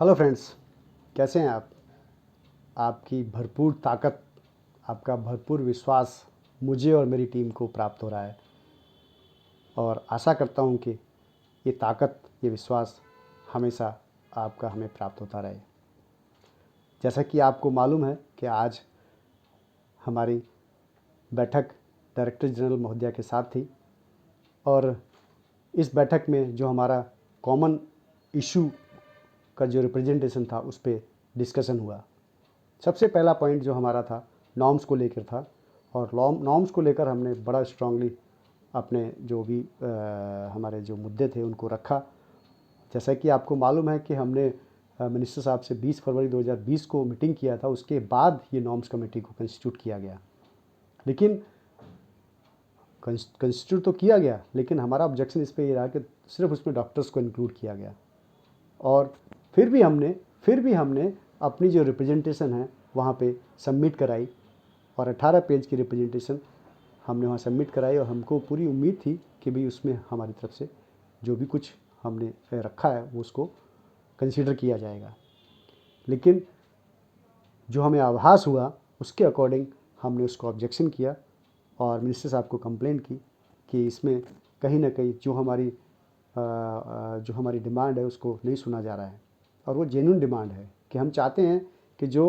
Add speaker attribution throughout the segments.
Speaker 1: Hello friends, कैसे हैं आप? आपकी भरपूर ताकत, आपका भरपूर विश्वास मुझे और मेरी टीम को प्राप्त हो रहा है और आशा करता हूं कि ये ताकत, ये विश्वास हमेशा आपका हमें प्राप्त होता रहे। जैसा कि आपको मालूम है कि आज हमारी बैठक डायरेक्टर जनरल महोदया के साथ थी और इस बैठक में जो हमारा कॉमन इशू का जो रिप्रेजेंटेशन था उस पर डिस्कशन हुआ। सबसे पहला पॉइंट जो हमारा था नॉर्म्स को लेकर था और नॉर्म्स को लेकर हमने बड़ा स्ट्रांगली अपने जो भी हमारे जो मुद्दे थे उनको रखा। जैसा कि आपको मालूम है कि हमने मिनिस्टर साहब से 20 फरवरी 2020 को मीटिंग किया था, उसके बाद ये नॉर्म्स कमेटी को कंस्टिट्यूट किया गया। लेकिन कंस्टिट्यूट तो किया गया, लेकिन हमारा ऑब्जेक्शन इस पर ये रहा कि सिर्फ उसमें डॉक्टर्स को इंक्लूड किया गया और फिर भी हमने अपनी जो रिप्रेजेंटेशन है वहाँ पे सबमिट कराई और 18 पेज की रिप्रेजेंटेशन हमने वहाँ सबमिट कराई और हमको पूरी उम्मीद थी कि भाई उसमें हमारी तरफ से जो भी कुछ हमने रखा है वो उसको कंसीडर किया जाएगा। लेकिन जो हमें आभास हुआ उसके अकॉर्डिंग हमने उसको ऑब्जेक्शन किया और मिनिस्टर साहब को कंप्लेंट की कि इसमें कहीं ना कहीं जो हमारी डिमांड है उसको नहीं सुना जा रहा है और वो जेन्युइन डिमांड है कि हम चाहते हैं कि जो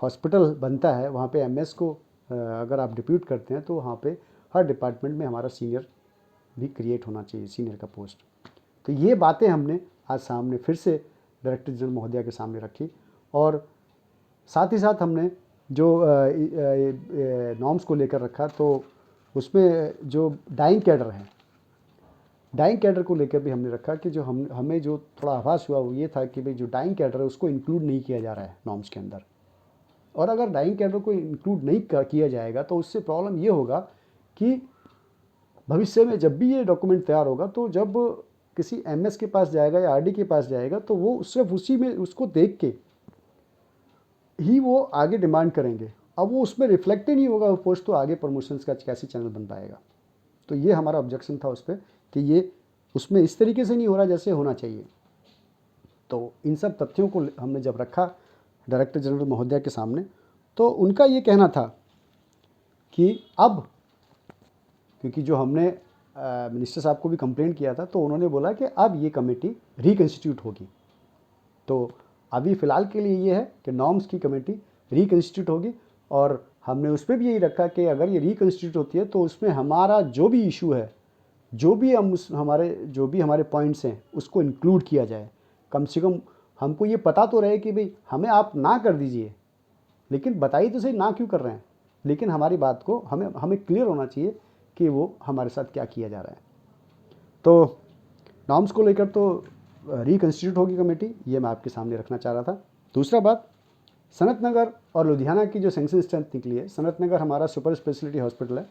Speaker 1: हॉस्पिटल बनता है वहाँ पे एमएस को अगर आप डिप्यूट करते हैं तो वहाँ पे हर डिपार्टमेंट में हमारा सीनियर भी क्रिएट होना चाहिए, सीनियर का पोस्ट। तो ये बातें हमने आज सामने फिर से डायरेक्टर जनरल महोदया के सामने रखी और साथ ही साथ हमने जो नॉर्म्स को लेकर रखा तो उसमें जो डाइंग कैडर है, डाइंग कैडर को लेकर भी हमने रखा कि जो हमें जो थोड़ा आभास हुआ वो ये था कि भाई जो डाइंग कैडर है उसको इंक्लूड नहीं किया जा रहा है नॉर्म्स के अंदर। और अगर डाइंग कैडर को इंक्लूड नहीं किया जाएगा तो उससे प्रॉब्लम ये होगा कि भविष्य में जब भी ये डॉक्यूमेंट तैयार होगा तो जब किसी एमएस के पास जाएगा या आरडी के पास जाएगा तो वो सिर्फ उसी में उसको देख के ही वो आगे डिमांड करेंगे। अब वो उसमें रिफ्लेक्ट ही नहीं होगा वो पोस्ट, तो आगे प्रमोशंस का कैसे चैनल बन पाएगा। तो ये हमारा ऑब्जेक्शन था उस पर कि ये उसमें इस तरीके से नहीं हो रहा जैसे होना चाहिए। तो इन सब तथ्यों को हमने जब रखा डायरेक्टर जनरल महोदया के सामने तो उनका ये कहना था कि अब क्योंकि जो हमने मिनिस्टर साहब को भी कंप्लेंट किया था तो उन्होंने बोला कि अब ये कमेटी रिकन्स्टिट्यूट होगी। तो अभी फ़िलहाल के लिए ये है कि नॉर्म्स की कमेटी रिकन्स्टिट्यूट होगी और हमने उस पर भी यही रखा कि अगर ये रिकन्स्टिट्यूट होती है तो उसमें हमारा जो भी इशू है, जो भी हमारे पॉइंट्स हैं उसको इंक्लूड किया जाए। कम से कम हमको ये पता तो रहे कि भाई हमें आप ना कर दीजिए, लेकिन बताइए तो सही ना क्यों कर रहे हैं, लेकिन हमारी बात को हमें क्लियर होना चाहिए कि वो हमारे साथ क्या किया जा रहा है। तो नॉर्म्स को लेकर तो रिकन्स्टिट्यूट होगी कमेटी, ये मैं आपके सामने रखना चाह रहा था। दूसरा बात, सनत नगर और लुधियाना की जो सेंक्शन स्ट्रेंथ निकली है, सनत नगर हमारा सुपर स्पेशलिटी हॉस्पिटल है,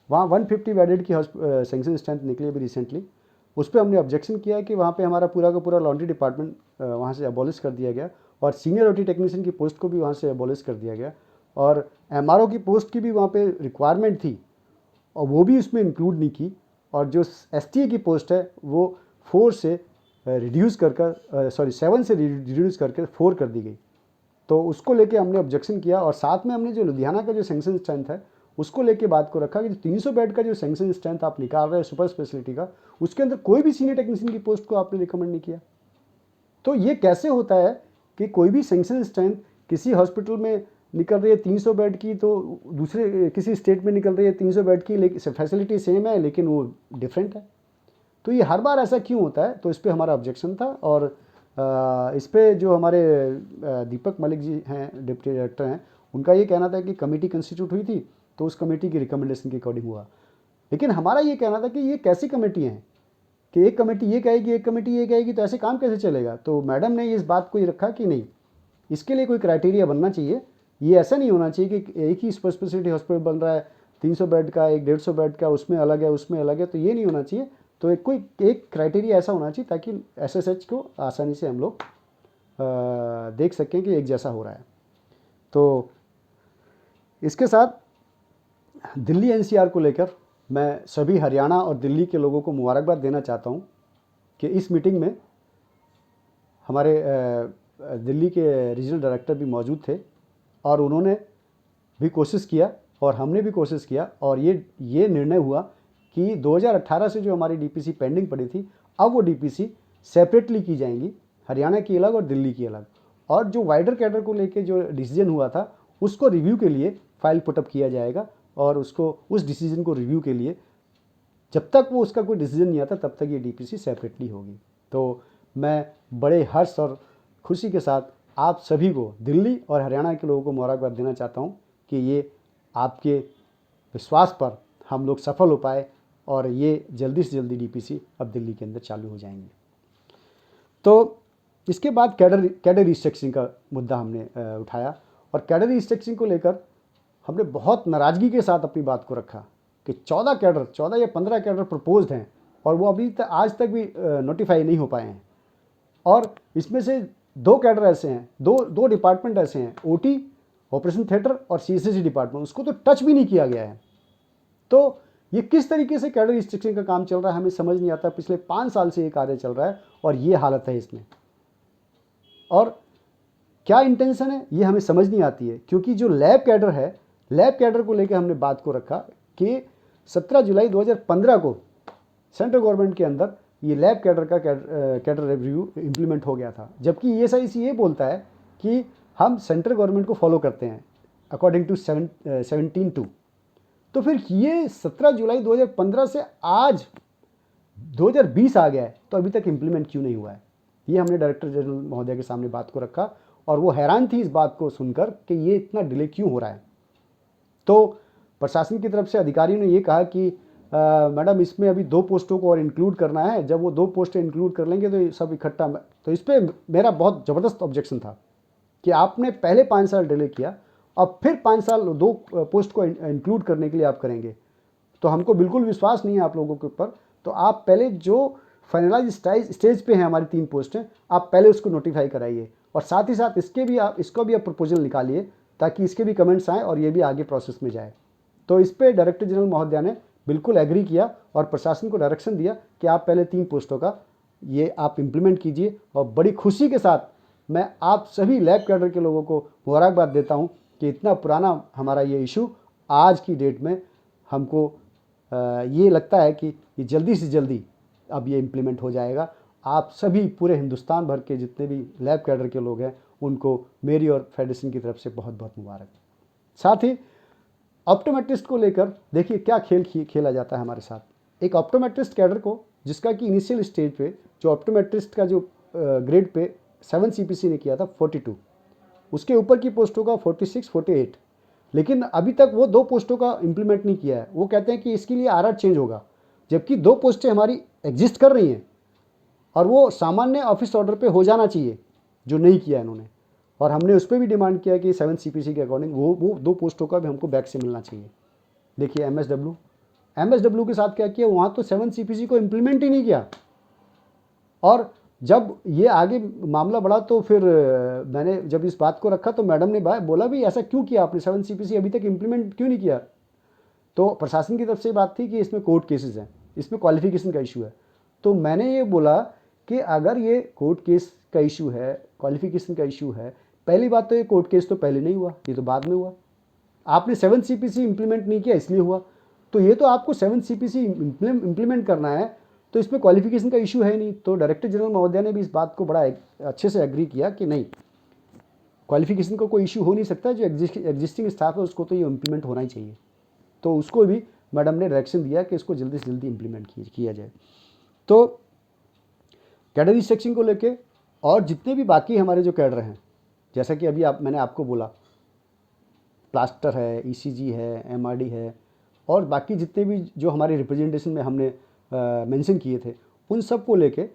Speaker 1: वहाँ 150 बेडेड की सेंक्शन स्ट्रेंथ निकली अभी रिसेंटली। उस पर हमने ऑब्जेक्शन किया है कि वहाँ पे हमारा पूरा का पूरा लॉन्ड्री डिपार्टमेंट वहाँ से अबॉलिश कर दिया गया और सीनियर ओटी टेक्नीशियन की पोस्ट को भी वहाँ से अबॉलिश कर दिया गया और एमआरओ की पोस्ट की भी वहाँ पे रिक्वायरमेंट थी और वो भी उसमें इंक्लूड नहीं की और जो एसटीए की पोस्ट है वो 4 से रिड्यूस कर 7 से रिड्यूस करके 4 कर दी गई। तो उसको लेके हमने ऑब्जेक्शन किया और साथ में हमने जो लुधियाना का जो सेंक्शन स्ट्रेंथ है उसको लेके बात को रखा कि 300 बेड का जो सेंक्शन स्ट्रेंथ आप निकाल रहे हैं सुपर स्पेशलिटी का, उसके अंदर कोई भी सीनियर टेक्नीशियन की पोस्ट को आपने रिकमेंड नहीं किया। तो ये कैसे होता है कि कोई भी सेंक्शन स्ट्रेंथ किसी हॉस्पिटल में निकल रही है 300 बेड की तो दूसरे किसी स्टेट में निकल रही है 300 बेड की, लेकिन फैसिलिटी सेम है लेकिन वो डिफरेंट है। तो ये हर बार ऐसा क्यों होता है? तो इस पर हमारा ऑब्जेक्शन था और इस पर जो हमारे दीपक मलिक जी हैं, डिप्टी डायरेक्टर हैं, उनका ये कहना था कि कमेटी कंस्टिट्यूट हुई थी तो उस कमेटी की रिकमेंडेशन के अकॉर्डिंग हुआ। लेकिन हमारा ये कहना था कि ये कैसी कमेटी हैं कि एक कमेटी ये कहेगी एक कमेटी ये कहेगी, तो ऐसे काम कैसे चलेगा? तो मैडम ने इस बात को ये रखा कि नहीं, इसके लिए कोई क्राइटेरिया बनना चाहिए। ये ऐसा नहीं होना चाहिए कि एक ही सुपर स्पेशलिटी हॉस्पिटल बन रहा है 300 बेड का, एक 150 बेड का, उसमें अलग है उसमें अलग है, तो ये नहीं होना चाहिए। तो एक क्राइटेरिया ऐसा होना चाहिए ताकि एसएसएच को आसानी से हम लोग देख सकें कि एक जैसा हो रहा है। तो इसके साथ दिल्ली एनसीआर को लेकर मैं सभी हरियाणा और दिल्ली के लोगों को मुबारकबाद देना चाहता हूं कि इस मीटिंग में हमारे दिल्ली के रीजनल डायरेक्टर भी मौजूद थे और उन्होंने भी कोशिश किया और हमने भी कोशिश किया और ये निर्णय हुआ कि 2018 से जो हमारी डीपीसी पेंडिंग पड़ी थी, अब वो डीपीसी सेपरेटली की जाएंगी, हरियाणा की अलग और दिल्ली की अलग। और जो वाइडर कैडर को लेके जो डिसीजन हुआ था उसको रिव्यू के लिए फाइल पुटअप किया जाएगा और उसको उस डिसीजन को रिव्यू के लिए जब तक वो उसका कोई डिसीजन नहीं आता तब तक ये डीपीसी सेपरेटली होगी। तो मैं बड़े हर्ष और खुशी के साथ आप सभी को, दिल्ली और हरियाणा के लोगों को मुबारकबाद देना चाहता हूँ कि ये आपके विश्वास पर हम लोग सफल हो पाए और ये जल्दी से जल्दी डीपीसी अब दिल्ली के अंदर चालू हो जाएंगे। तो इसके बाद कैडर रिस्ट्रक्चरिंग का मुद्दा हमने उठाया और कैडर रिस्ट्रक्चरिंग को लेकर हमने बहुत नाराज़गी के साथ अपनी बात को रखा कि 14 या 15 कैडर प्रपोज्ड हैं और वो अभी तक आज तक भी नोटिफाई नहीं हो पाए हैं। और इसमें से 2 कैडर ऐसे हैं, दो डिपार्टमेंट ऐसे हैं, ओटी ऑपरेशन थिएटर और सीएससी डिपार्टमेंट, उसको तो टच भी नहीं किया गया है। तो ये किस तरीके से कैडर रिस्ट्रक्चरिंग का काम चल रहा है हमें समझ नहीं आता। पिछले 5 साल से ये कार्य चल रहा है और ये हालत है इसमें, और क्या इंटेंशन है ये हमें समझ नहीं आती है। क्योंकि जो लैब कैडर है, लैब कैडर को लेकर हमने बात को रखा कि 17 जुलाई 2015 को सेंट्रल गवर्नमेंट के अंदर ये लैब कैडर का कैडर रिव्यू इम्प्लीमेंट हो गया था, जबकि ईएसआईसी ये बोलता है कि हम सेंट्रल गवर्नमेंट को फॉलो करते हैं अकॉर्डिंग टू 17(2). तो फिर ये 17 जुलाई 2015 से आज 2020 आ गया है तो अभी तक इम्प्लीमेंट क्यों नहीं हुआ है। ये हमने डायरेक्टर जनरल महोदय के सामने बात को रखा और वो हैरान थी इस बात को सुनकर कि ये इतना डिले क्यों हो रहा है। तो प्रशासन की तरफ से अधिकारियों ने ये कहा कि मैडम इसमें अभी 2 पोस्टों को और इंक्लूड करना है, जब वो 2 पोस्टें इंक्लूड कर लेंगे तो ये सब इकट्ठा। तो इस पर मेरा बहुत ज़बरदस्त ऑब्जेक्शन था कि आपने पहले 5 साल डिले किया, अब फिर 5 साल 2 पोस्ट को इंक्लूड करने के लिए आप करेंगे, तो हमको बिल्कुल विश्वास नहीं है आप लोगों के ऊपर। तो आप पहले जो फाइनलाइज स्टेज पे हैं हमारी 3 पोस्टें, आप पहले उसको नोटिफाई कराइए और साथ ही साथ इसको भी आप प्रपोजल निकालिए ताकि इसके भी कमेंट्स आएँ और ये भी आगे प्रोसेस में जाए। तो इस पर डायरेक्टर जनरल महोदय ने बिल्कुल एग्री किया और प्रशासन को डायरेक्शन दिया कि आप पहले 3 पोस्टों का ये आप इम्प्लीमेंट कीजिए। और बड़ी खुशी के साथ मैं आप सभी लैब कैडर के लोगों को मुबारकबाद देता हूं कि इतना पुराना हमारा ये इशू आज की डेट में हमको ये लगता है कि ये जल्दी से जल्दी अब ये इम्प्लीमेंट हो जाएगा। आप सभी पूरे हिंदुस्तान भर के जितने भी लैब कैडर के लोग हैं उनको मेरी और फेडरेशन की तरफ से बहुत बहुत मुबारक। साथ ही ऑप्टोमेट्रिस्ट को लेकर देखिए क्या खेल खेला जाता है हमारे साथ। एक ऑप्टोमेट्रिस्ट कैडर को जिसका कि इनिशियल स्टेज पे जो ऑप्टोमेट्रिस्ट का जो ग्रेड पे 7 सीपीसी ने किया था 42, उसके ऊपर की पोस्टों का 46, 48, लेकिन अभी तक वो 2 पोस्टों का इम्प्लीमेंट नहीं किया है। वो कहते हैं कि इसके लिए आरआर चेंज होगा, जबकि 2 पोस्टें हमारी एग्जिस्ट कर रही हैं और वो सामान्य ऑफिस ऑर्डर पे हो जाना चाहिए, जो नहीं किया इन्होंने। और हमने उस पर भी डिमांड किया कि 7 सीपीसी के अकॉर्डिंग वो 2 पोस्टों का भी हमको बैक से मिलना चाहिए। देखिए एमएसडब्ल्यू के साथ क्या किया, वहाँ तो 7 सीपीसी को इम्प्लीमेंट ही नहीं किया। और जब ये आगे मामला बढ़ा तो फिर मैंने जब इस बात को रखा तो मैडम ने बोला भी ऐसा क्यों किया आपने, 7 सीपीसी अभी तक इम्प्लीमेंट क्यों नहीं किया। तो प्रशासन की तरफ से बात थी कि इसमें कोर्ट केसेस हैं, इसमें क्वालिफिकेशन का इशू है। तो मैंने ये बोला कि अगर ये कोर्ट केस का इशू है, क्वालिफिकेशन का इशू है, पहली बात तो ये कोर्ट केस तो पहले नहीं हुआ, ये तो बाद में हुआ। आपने 7 सीपीसी इम्प्लीमेंट नहीं किया इसलिए हुआ, तो ये तो आपको 7 सीपीसी इम्प्लीमेंट करना है, तो इसमें क्वालिफिकेशन का इशू है नहीं। तो डायरेक्टर जनरल महोदय ने भी इस बात को बड़ा अच्छे से एग्री किया कि नहीं, क्वालिफिकेशन का कोई इशू हो नहीं सकता, जो एग्जिस्टिंग स्टाफ है उसको तो ये इम्प्लीमेंट होना ही चाहिए। तो उसको भी मैडम ने डायरेक्शन दिया कि इसको जल्दी से जल्दी इम्प्लीमेंट किया जाए। तो कैडर रिस्ट्रक्चरिंग को लेके और जितने भी बाकी हमारे जो कैडर हैं, जैसा कि अभी मैंने आपको बोला, प्लास्टर है, ईसीजी है, एमआरडी है और बाकी जितने भी जो हमारे रिप्रेजेंटेशन में हमने मेंशन किए थे, उन सब को लेके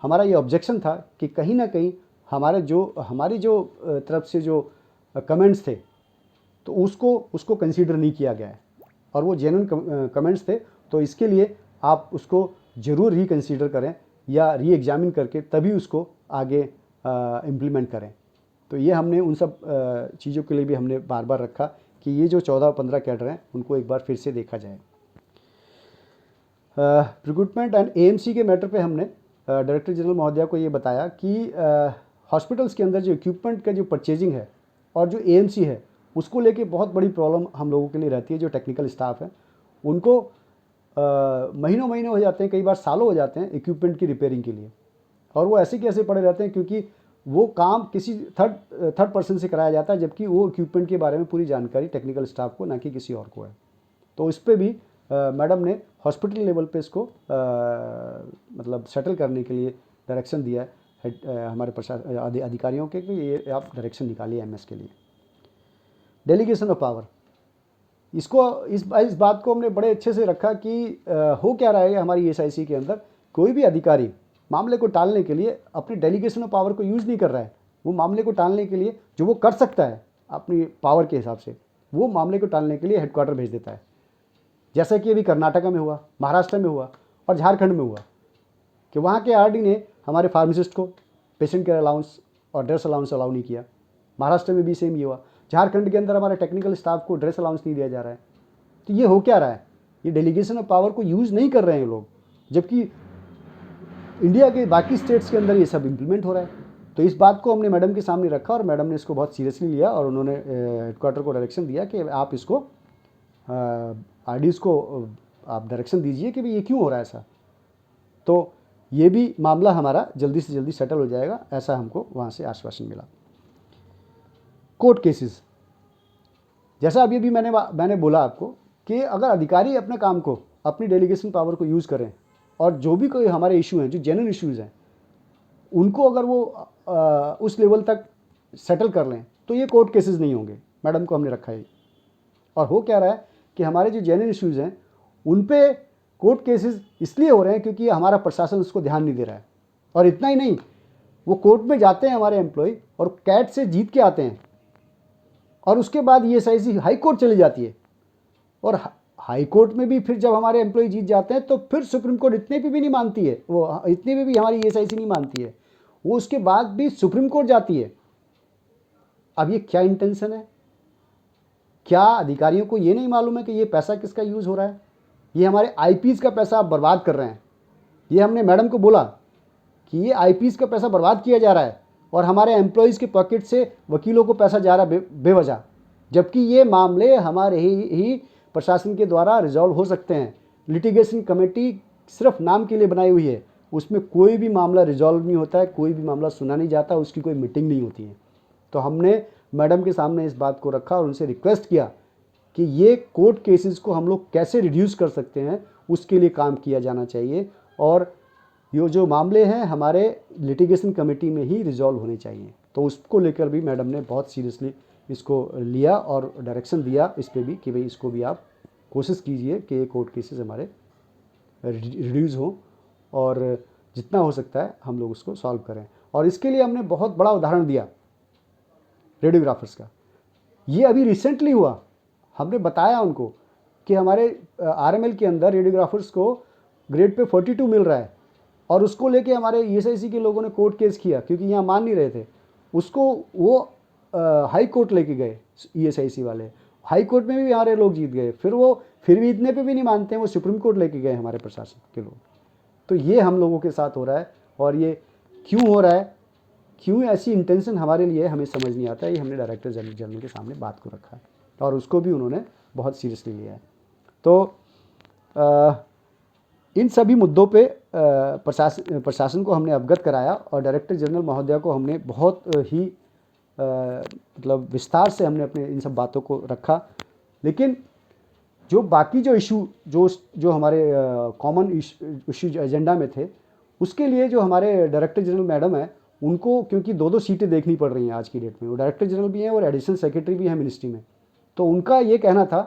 Speaker 1: हमारा ये ऑब्जेक्शन था कि कहीं ना कहीं हमारी जो तरफ से जो कमेंट्स थे तो उसको कंसीडर नहीं किया गया है और वो जेन्युइन कमेंट्स थे। तो इसके लिए आप उसको ज़रूर रिकंसीडर करें या री एग्जामिन करके तभी उसको आगे इम्प्लीमेंट करें। तो ये हमने उन सब चीज़ों के लिए भी हमने बार बार रखा कि ये जो 14-15 कैडर हैं उनको एक बार फिर से देखा जाए। रिक्रूटमेंट एंड एएमसी के मैटर पे हमने डायरेक्टर जनरल महोदया को ये बताया कि हॉस्पिटल्स के अंदर जो इक्विपमेंट का जो परचेजिंग है और जो एएमसी है उसको लेके बहुत बड़ी प्रॉब्लम हम लोगों के लिए रहती है। जो टेक्निकल स्टाफ है उनको महीनों महीने हो जाते हैं, कई बार सालों हो जाते हैं इक्विपमेंट की रिपेयरिंग के लिए, और वो ऐसे कैसे पड़े रहते हैं क्योंकि वो काम किसी थर्ड पर्सन से कराया जाता है, जबकि वो इक्विपमेंट के बारे में पूरी जानकारी टेक्निकल स्टाफ को ना कि किसी और को है। तो इस पर भी मैडम ने हॉस्पिटल लेवल पे इसको मतलब सेटल करने के लिए डायरेक्शन दिया है हमारे प्रशासन अधिकारियों के कि ये आप डायरेक्शन निकालिए एमएस के लिए। डेलीगेशन ऑफ पावर, इसको इस बात को हमने बड़े अच्छे से रखा कि हो क्या रहा है हमारी ईएसआईसी के अंदर, कोई भी अधिकारी मामले को टालने के लिए अपनी डेलीगेशन ऑफ पावर को यूज़ नहीं कर रहा है। वो मामले को टालने के लिए जो वो कर सकता है अपनी पावर के हिसाब से, वो मामले को टालने के लिए हेडक्वार्टर भेज देता है। जैसा कि अभी कर्नाटका में हुआ, महाराष्ट्र में हुआ और झारखंड में हुआ कि वहाँ के आरडी ने हमारे फार्मासिस्ट को पेशेंट केयर अलाउंस और ड्रेस अलाउंस अलाउ नहीं किया। महाराष्ट्र में भी सेम ये हुआ। झारखंड के अंदर हमारे टेक्निकल स्टाफ को ड्रेस अलाउंस नहीं दिया जा रहा है। तो ये हो क्या रहा है, ये डेलीगेशन ऑफ पावर को यूज़ नहीं कर रहे हैं लोग, जबकि इंडिया के बाकी स्टेट्स के अंदर ये सब इम्प्लीमेंट हो रहा है। तो इस बात को हमने मैडम के सामने रखा और मैडम ने इसको बहुत सीरियसली लिया और उन्होंने हेडक्वार्टर को डायरेक्शन दिया कि आप इसको आरडीज को आप डायरेक्शन दीजिए कि भाई ये क्यों हो रहा है ऐसा। तो ये भी मामला हमारा जल्दी से जल्दी सेटल हो जाएगा, ऐसा हमको वहाँ से आश्वासन मिला। कोर्ट केसेस, जैसा अभी मैंने बोला आपको कि अगर अधिकारी अपने काम को, अपनी डेलीगेशन पावर को यूज़ करें और जो भी कोई हमारे इशू हैं, जो जेन्युइन इश्यूज़ हैं, उनको अगर वो उस लेवल तक सेटल कर लें तो ये कोर्ट केसेस नहीं होंगे। मैडम को हमने रखा है। और हो क्या रहा है कि हमारे जो जेन्युइन इश्यूज़ हैं उन पे कोर्ट केसेस इसलिए हो रहे हैं क्योंकि हमारा प्रशासन उसको ध्यान नहीं दे रहा है। और इतना ही नहीं, वो कोर्ट में जाते हैं हमारे एम्प्लॉय और कैट से जीत के आते हैं और उसके बाद ईएसआईसी हाई कोर्ट चली जाती है, और हाई कोर्ट में भी फिर जब हमारे एम्प्लॉय जीत जाते हैं तो फिर सुप्रीम कोर्ट इतने पे भी नहीं मानती है, वो इतने पे भी हमारी ईएसआईसी नहीं मानती है, वो उसके बाद भी सुप्रीम कोर्ट जाती है। अब ये क्या इंटेंशन है? क्या अधिकारियों को ये नहीं मालूम है कि ये पैसा किसका यूज़ हो रहा है? ये हमारे आईपीएस का पैसा आप बर्बाद कर रहे हैं। ये हमने मैडम को बोला कि ये आईपीएस का पैसा बर्बाद किया जा रहा है और हमारे एम्प्लॉयज़ के पॉकेट से वकीलों को पैसा जा रहा है बेवजह, जबकि ये मामले हमारे ही प्रशासन के द्वारा रिजॉल्व हो सकते हैं। लिटिगेशन कमेटी सिर्फ नाम के लिए बनाई हुई है, उसमें कोई भी मामला रिजॉल्व नहीं होता है, कोई भी मामला सुना नहीं जाता, उसकी कोई मीटिंग नहीं होती है। तो हमने मैडम के सामने इस बात को रखा और उनसे रिक्वेस्ट किया कि ये कोर्ट केसेस को हम लोग कैसे रिड्यूस कर सकते हैं, उसके लिए काम किया जाना चाहिए और ये जो मामले हैं हमारे लिटिगेशन कमेटी में ही रिजॉल्व होने चाहिए। तो उसको लेकर भी मैडम ने बहुत सीरियसली इसको लिया और डायरेक्शन दिया इस पे भी कि भाई इसको भी आप कोशिश कीजिए कि ये कोर्ट केसेस हमारे रिड्यूस हों और जितना हो सकता है हम लोग उसको सॉल्व करें। और इसके लिए हमने बहुत बड़ा उदाहरण दिया रेडियोग्राफर्स का। ये अभी रिसेंटली हुआ, हमने बताया उनको कि हमारे आरएमएल के अंदर रेडियोग्राफर्स को ग्रेड पे 42 मिल रहा है और उसको लेके हमारे ईएसआईसी के लोगों ने कोर्ट केस किया क्योंकि यहाँ मान नहीं रहे थे उसको। वो हाई कोर्ट लेके गए ईएसआईसी वाले, हाई कोर्ट में भी हमारे लोग जीत गए, फिर भी इतने पे भी नहीं मानते हैं, वो सुप्रीम कोर्ट लेके गए हमारे प्रशासन के लोग। तो ये हम लोगों के साथ हो रहा है और ये क्यों हो रहा है, क्यों ऐसी इंटेंशन हमारे लिए हमें समझ नहीं आता है। ये हमने डायरेक्टर जनरल के सामने बात को रखा है और उसको भी उन्होंने बहुत सीरियसली लिया है। तो इन सभी मुद्दों पे प्रशासन को हमने अवगत कराया और डायरेक्टर जनरल महोदया को हमने बहुत ही मतलब विस्तार से हमने अपने इन सब बातों को रखा। लेकिन जो बाकी जो इशू जो हमारे कॉमन इशू एजेंडा में थे, उसके लिए जो हमारे डायरेक्टर जनरल मैडम है उनको क्योंकि 2-2 सीटें देखनी पड़ रही हैं आज की डेट में, वो डायरेक्टर जनरल भी हैं और एडिशनल सेक्रेटरी भी हैं मिनिस्ट्री में। तो उनका ये कहना था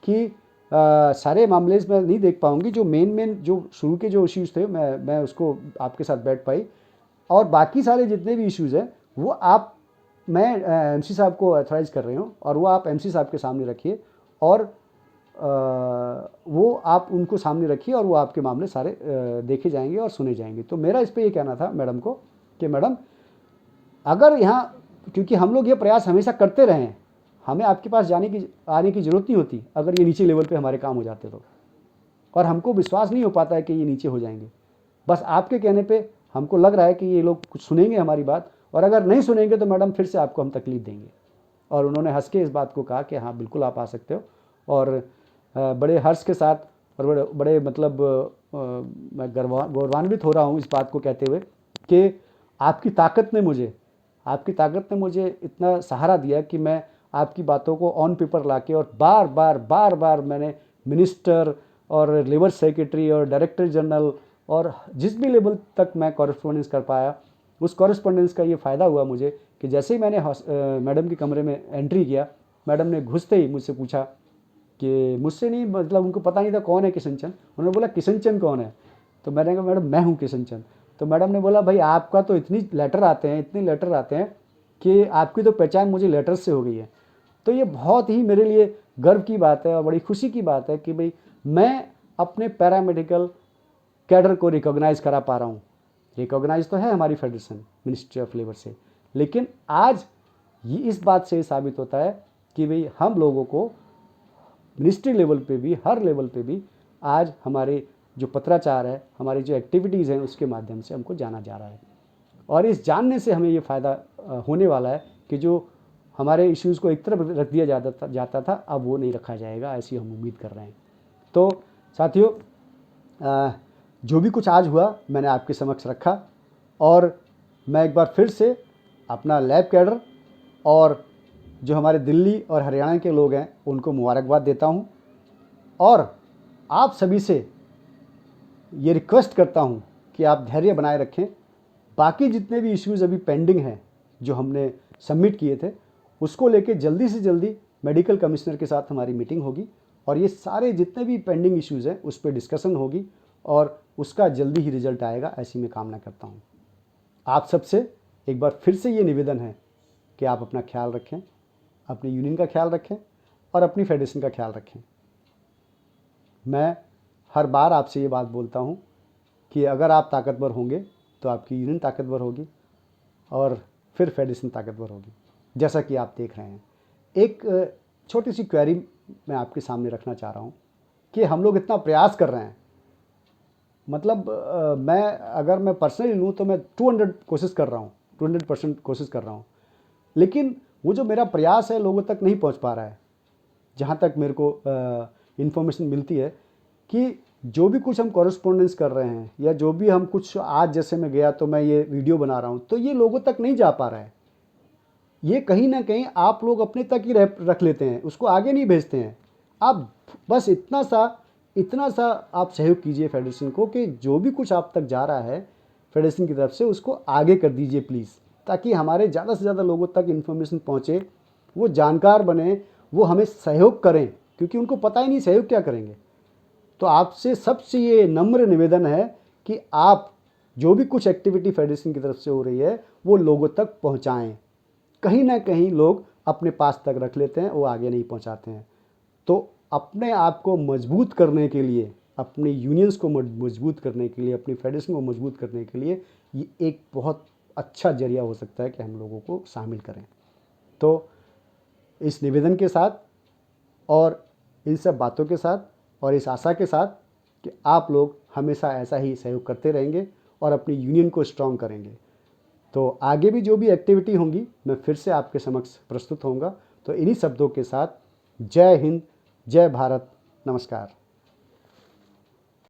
Speaker 1: कि सारे मामले मैं नहीं देख पाऊंगी, जो मेन जो शुरू के जो इश्यूज़ थे मैं उसको आपके साथ बैठ पाई, और बाकी सारे जितने भी इश्यूज़ हैं वो मैं एमसी साहब को ऑथराइज़ कर रही हूँ और वो आप एमसी साहब के सामने रखिए और वो आप उनको सामने रखिए और वो आपके मामले सारे देखे जाएंगे और सुने जाएंगे। तो मेरा इस पर ये कहना था मैडम को कि मैडम अगर यहाँ, क्योंकि हम लोग ये प्रयास हमेशा करते रहे हैं, हमें आपके पास आने की ज़रूरत नहीं होती अगर ये नीचे लेवल पे हमारे काम हो जाते तो, और हमको विश्वास नहीं हो पाता है कि ये नीचे हो जाएंगे। बस आपके कहने पे हमको लग रहा है कि ये लोग कुछ सुनेंगे हमारी बात, और अगर नहीं सुनेंगे तो मैडम फिर से आपको हम तकलीफ़ देंगे। और उन्होंने हंस के इस बात को कहा कि हाँ बिल्कुल आप आ सकते हो। और बड़े हर्ष के साथ और बड़े बड़े मतलब मैं गौरवान्वित हो रहा हूँ इस बात को कहते हुए कि आपकी ताकत ने मुझे इतना सहारा दिया कि मैं आपकी बातों को ऑन पेपर लाके और बार बार मैंने मिनिस्टर और लेबर सेक्रेटरी और डायरेक्टर जनरल और जिस भी लेवल तक मैं कॉरेस्पॉन्डेंस कर पाया, उस कॉरेस्पॉन्डेंस का ये फ़ायदा हुआ मुझे कि जैसे ही मैंने मैडम के कमरे में एंट्री किया, मैडम ने घुसते ही मुझसे पूछा कि मुझसे नहीं, मतलब उनको पता नहीं था कौन है किशन चंद। उन्होंने बोला किशन चंद कौन है? तो मैंने कहा मैडम मैं हूँ किशन चंद। तो मैडम ने बोला भाई आपका तो इतने लेटर आते हैं कि आपकी तो पहचान मुझे लेटर से हो गई है। तो ये बहुत ही मेरे लिए गर्व की बात है और बड़ी खुशी की बात है कि भाई मैं अपने पैरामेडिकल कैडर को रिकॉग्नाइज़ करा पा रहा हूँ। रिकॉग्नाइज तो है हमारी फेडरेशन मिनिस्ट्री ऑफ लेबर से, लेकिन आज ये इस बात से साबित होता है कि भाई हम लोगों को मिनिस्ट्री लेवल पे भी, हर लेवल पे भी आज हमारे जो पत्राचार है, हमारी जो एक्टिविटीज़ हैं, उसके माध्यम से हमको जाना जा रहा है। और इस जानने से हमें ये फ़ायदा होने वाला है कि जो हमारे इश्यूज़ को एक तरफ रख दिया जाता था, अब वो नहीं रखा जाएगा, ऐसी हम उम्मीद कर रहे हैं। तो साथियों, जो भी कुछ आज हुआ मैंने आपके समक्ष रखा, और मैं एक बार फिर से अपना लैब कैडर और जो हमारे दिल्ली और हरियाणा के लोग हैं उनको मुबारकबाद देता हूं, और आप सभी से ये रिक्वेस्ट करता हूं कि आप धैर्य बनाए रखें। बाकी जितने भी इश्यूज़ अभी पेंडिंग हैं जो हमने सबमिट किए थे, उसको लेके जल्दी से जल्दी मेडिकल कमिश्नर के साथ हमारी मीटिंग होगी, और ये सारे जितने भी पेंडिंग इश्यूज़ हैं उस पर डिस्कशन होगी, और उसका जल्दी ही रिजल्ट आएगा, ऐसी मैं कामना करता हूँ। आप सबसे एक बार फिर से ये निवेदन है कि आप अपना ख्याल रखें, अपनी यूनियन का ख्याल रखें और अपनी फेडरेशन का ख्याल रखें। मैं हर बार आपसे ये बात बोलता हूँ कि अगर आप ताकतवर होंगे तो आपकी यूनियन ताकतवर होगी और फिर फेडरेशन ताकतवर होगी, जैसा कि आप देख रहे हैं। एक छोटी सी क्वेरी मैं आपके सामने रखना चाह रहा हूँ कि हम लोग इतना प्रयास कर रहे हैं, मतलब अगर मैं पर्सनली लूँ तो मैं 200% कोशिश कर रहा हूँ, लेकिन वो जो मेरा प्रयास है लोगों तक नहीं पहुँच पा रहा है। जहाँ तक मेरे को इन्फॉर्मेशन मिलती है कि जो भी कुछ हम कॉरेस्पॉन्डेंस कर रहे हैं, या जो भी हम कुछ, आज जैसे मैं गया तो मैं ये वीडियो बना रहा हूँ, तो ये लोगों तक नहीं जा पा रहा है। ये कहीं ना कहीं आप लोग अपने तक ही रख लेते हैं, उसको आगे नहीं भेजते हैं। आप बस इतना सा आप सहयोग कीजिए फेडरेशन को कि जो भी कुछ आप तक जा रहा है फेडरेशन की तरफ से, उसको आगे कर दीजिए प्लीज़, ताकि हमारे ज़्यादा से ज़्यादा लोगों तक इन्फॉर्मेशन पहुँचे, वो जानकार बने, वो हमें सहयोग करें, क्योंकि उनको पता ही नहीं सहयोग क्या करेंगे। तो आपसे सबसे ये नम्र निवेदन है कि आप जो भी कुछ एक्टिविटी फेडरेशन की तरफ से हो रही है वो लोगों तक पहुंचाएं। कहीं ना कहीं लोग अपने पास तक रख लेते हैं, वो आगे नहीं पहुंचाते हैं। तो अपने आप को मजबूत करने के लिए, अपनी यूनियंस को मजबूत करने के लिए, अपनी फेडरेशन को मजबूत करने के लिए ये एक बहुत अच्छा जरिया हो सकता है कि हम लोगों को शामिल करें। तो इस निवेदन के साथ और इन सब बातों के साथ और इस आशा के साथ कि आप लोग हमेशा ऐसा ही सहयोग करते रहेंगे और अपनी यूनियन को स्ट्रॉन्ग करेंगे, तो आगे भी जो भी एक्टिविटी होंगी मैं फिर से आपके समक्ष प्रस्तुत होऊंगा। तो इन्हीं शब्दों के साथ जय हिंद, जय भारत, नमस्कार।